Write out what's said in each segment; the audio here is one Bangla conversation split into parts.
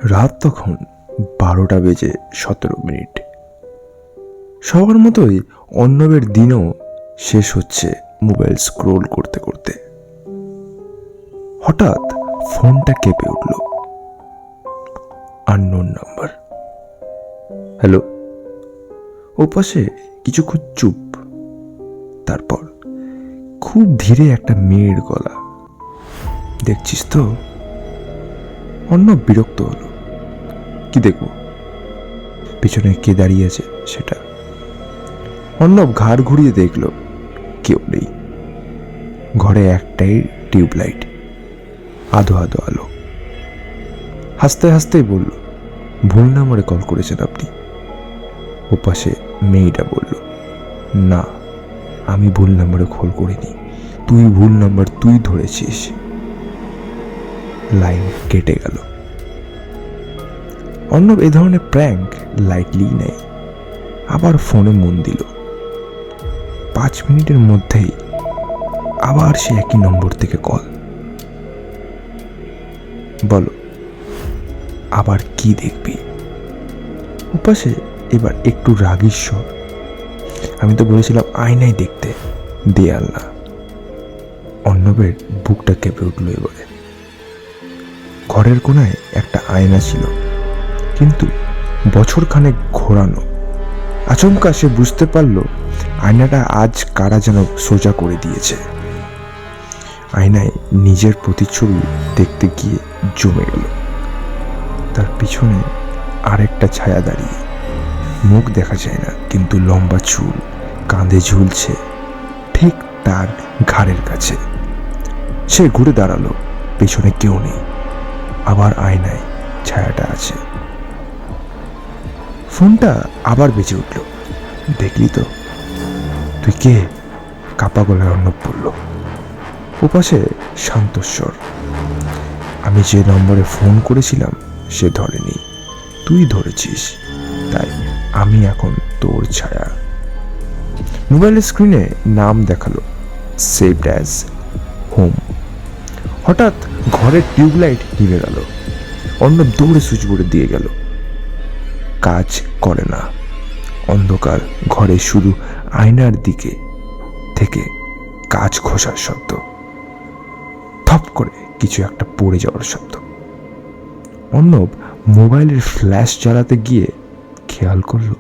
রাত তখন 12:17। সবার মতোই অর্ণবের দিনও শেষ হচ্ছে মোবাইল স্ক্রোল করতে করতে। হঠাৎ ফোনটা কেঁপে উঠল। Unknown number. হ্যালো। ওপাশে কিছুক্ষণ চুপ, তারপর খুব ধীরে একটা মেয়ের গলা। দেখছিস তো? অর্ণব বিরক্ত হলো। কি দেখবো? পিছনে কে দাঁড়িয়ে আছে সেটা। অর্ণব ঘাড় ঘুরিয়ে দেখল কেউ নেই। ঘরে একটাই টিউবলাইট, আধো আধো আলো। হাসতে হাসতেই বলল, ভুল নাম্বারে কল করেছেন আপনি। ওপাশে মেয়েটা বলল, না, আমি ভুল নাম্বারে কল করিনি, তুই ভুল নাম্বার তুই ধরেছিস। লাইন কেটে গেল। অর্ণব এ ধরনের প্র্যাঙ্ক লাইটলি নেয়। আবার ফোনে মন দিল। 5 মিনিটের মধ্যেই আবার সে একই নম্বর থেকে কল। বলো, আবার কি দেখবি? ওপাশে এবার একটু রাগীর স্বর। আমি তো বলেছিলাম আয়নায় দেখতে, দেয়াল না। অর্ণবের বুকটা কেঁপে উঠল এবারে। ঘরের কোনায় একটা আয়না ছিল, কিন্তু বছরখানেক ঘোরানো। আচমকা সে বুঝতে পারল আয়নাটা আজ কারা যেন সোজা করে দিয়েছে। আয়নায় নিজের প্রতিচ্ছবি দেখতে গিয়ে জমে গেল। তার পিছনে আরেকটা ছায়া দাঁড়িয়ে। মুখ দেখা যায় না, কিন্তু লম্বা চুল কাঁধে ঝুলছে, ঠিক তার ঘাড়ের কাছে। সে ঘুরে দাঁড়ালো, পেছনে কেউ নেই। আবার আয়নায় ছায়াটা আছে। ফোনটা আবার বেজে উঠল। দেখলি তো? তুই কে? কাপা গলায় অর্ণব বলল। ওপাশে শান্তস্বর, আমি যে নম্বরে ফোন করেছিলাম সে ধরেনি, তুই ধরেছিস, তাই আমি এখন তোর ছায়া। মোবাইলের স্ক্রিনে নাম দেখালো, সেভড অ্যাজ হোম। হঠাৎ ঘরের টিউবলাইট নিভে গেল। অর্ণব দৌড়ে সুইচ বোর্ডে দিয়ে গেল। কাজ করে না। অন্ধকার ঘরে শুধু আয়নার দিকে থেকে কাজ ঘষার শব্দ, থপ করে কিছু একটা পড়ে যাওয়ার শব্দ। অর্ণব মোবাইলের ফ্ল্যাশ জ্বালাতে গিয়ে খেয়াল করল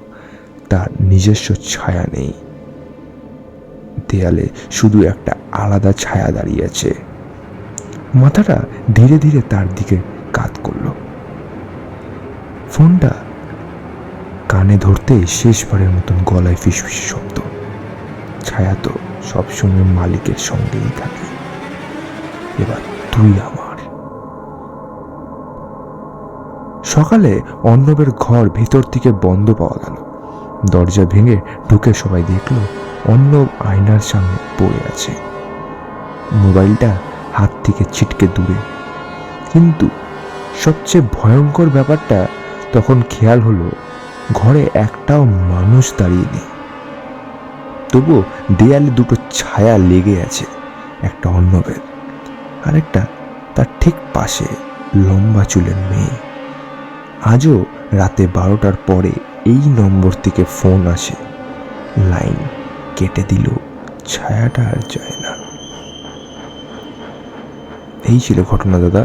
তার নিজস্ব ছায়া নেই। দেয়ালে শুধু একটা আলাদা ছায়া দাঁড়িয়ে আছে। মাথাটা ধীরে ধীরে তার দিকে কাত করল। ফোনটা কানে ধরতে শেষবারের মতন গলায় ফিসফিস শব্দ। ছায়া তো সবসময় মালিকের সঙ্গেই থাকে। এবার তুই আমার। সকালে অর্ণবের ঘর ভেতর থেকে বন্ধ পাওয়া গেল। দরজা ভেঙে ঢুকে সবাই দেখল অর্ণব আয়নার সামনে পড়ে আছে, মোবাইলটা হাত থেকে ছিটকে দূরে। কিন্তু সবচেয়ে ভয়ঙ্কর ব্যাপারটা তখন খেয়াল হলো, ঘরে একটাও মানুষ দাঁড়িয়ে নেই। তবুও দেয়ালে দুটো ছায়া লেগে আছে, একটা অর্ণবের, আরেকটা তার ঠিক পাশে লম্বা চুলের মেয়ে। আজও রাতে 12টার পরে এই নম্বর থেকে ফোন আসে। লাইন কেটে দিল, ছায়াটা আর যায় না। এই ছিল ঘটনা দাদা।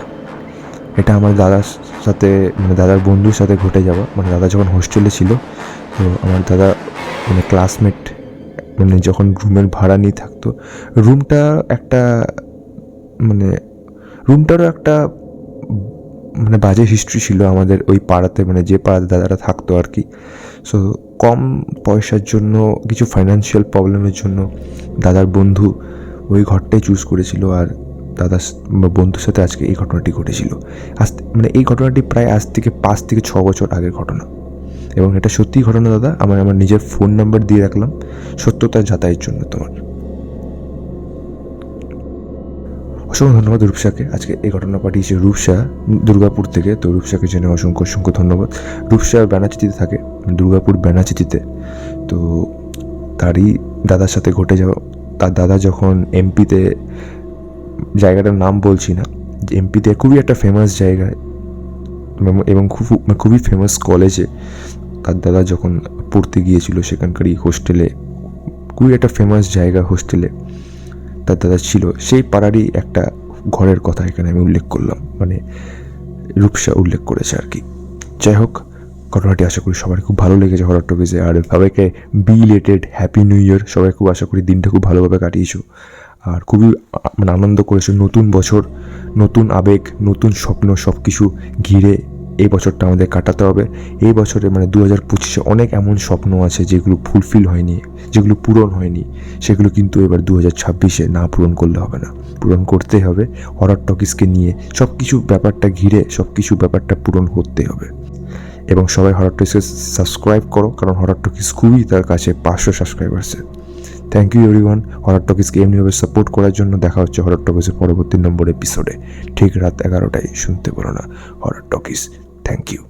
এটা আমার দাদার সাথে, মানে দাদার বন্ধুর সাথে ঘটে যাওয়া। মানে দাদা যখন হোস্টেলে ছিল, তো আমার দাদা মানে ক্লাসমেট, মানে যখন রুমের ভাড়া নিয়ে থাকতো, রুমটা একটা মানে রুমটারও একটা মানে বাজে হিস্ট্রি ছিল আমাদের ওই পাড়াতে, মানে যে পাড়াতে দাদারা থাকতো আর কি। সো কম পয়সার জন্য, কিছু ফাইন্যান্সিয়াল প্রবলেমের জন্য দাদার বন্ধু ওই ঘরটাই চুজ করেছিল। আর দাদার বন্ধুর সাথে আজকে এই ঘটনাটি ঘটেছিল। মানে এই ঘটনাটি প্রায় আজ থেকে 5 থেকে 6 বছর আগের ঘটনা, এবং এটা সত্যিই ঘটনা দাদা। আমার নিজের ফোন নাম্বার দিয়ে রাখলাম সত্যতা যাচাইয়ের জন্য তোমার। অসংখ্য ধন্যবাদ রূপসাকে। আজকে এই ঘটনা পাঠিয়েছে রূপসা দুর্গাপুর থেকে। তো রূপসাকে জেনে অসংখ্য অসংখ্য ধন্যবাদ। রূপসা ব্যানাচিতিতে থাকে, দুর্গাপুর ব্যানাচিতিতে। তো তারই দাদার সাথে ঘটে যাওয়া। তার দাদা যখন এমপিতে, জায়গাটার নাম বলছি না, এমপিতে খুবই একটা ফেমাস জায়গায় এবং খুবই ফেমাস কলেজে তার দাদা যখন পড়তে গিয়েছিল সেখানকারই হোস্টেলে, খুবই একটা ফেমাস জায়গা হোস্টেলে তার দাদা ছিল। সেই পাড়ারই একটা ঘরের কথা এখানে আমি উল্লেখ করলাম, মানে রূপসা উল্লেখ করেছে আর কি। যাই হোক, ঘটনাটি আশা করি সবার খুব ভালো লেগেছে হরর টকিজে। আর সবাইকে বিলেটেড হ্যাপি নিউ ইয়ার। সবাই খুব আশা করি দিনটা খুব ভালোভাবে কাটিয়েছো আর খুবই মানে আনন্দ করেছো। নতুন বছর, নতুন আবেগ, নতুন স্বপ্ন, সব কিছু ঘিরে এই বছরটা আমাদের কাটাতে হবে। এই বছরে মানে 2025-এ অনেক এমন স্বপ্ন আছে যেগুলো ফুলফিল হয়নি, যেগুলো পূরণ হয়নি, সেগুলো কিন্তু এবার 2026-এ না পূরণ করলে হবে না, পূরণ করতেই হবে। হরর টকিজকে নিয়ে সব কিছু ব্যাপারটা ঘিরে সব কিছু ব্যাপারটা পূরণ করতে হবে। এবং সবাই হরর টকিজকে সাবস্ক্রাইব করো, কারণ হরর টকিজ খুবই তার কাছে 500 সাবস্ক্রাইবার আছে। থ্যাংক ইউ এভরিওয়ান হরর টকিজকে এমনিভাবে সাপোর্ট করার জন্য। দেখা হচ্ছে হরর টকিজের পরবর্তী নম্বর এপিসোডে, ঠিক রাত 11টায়। শুনতে পারো না হরর টকিজ। Thank you.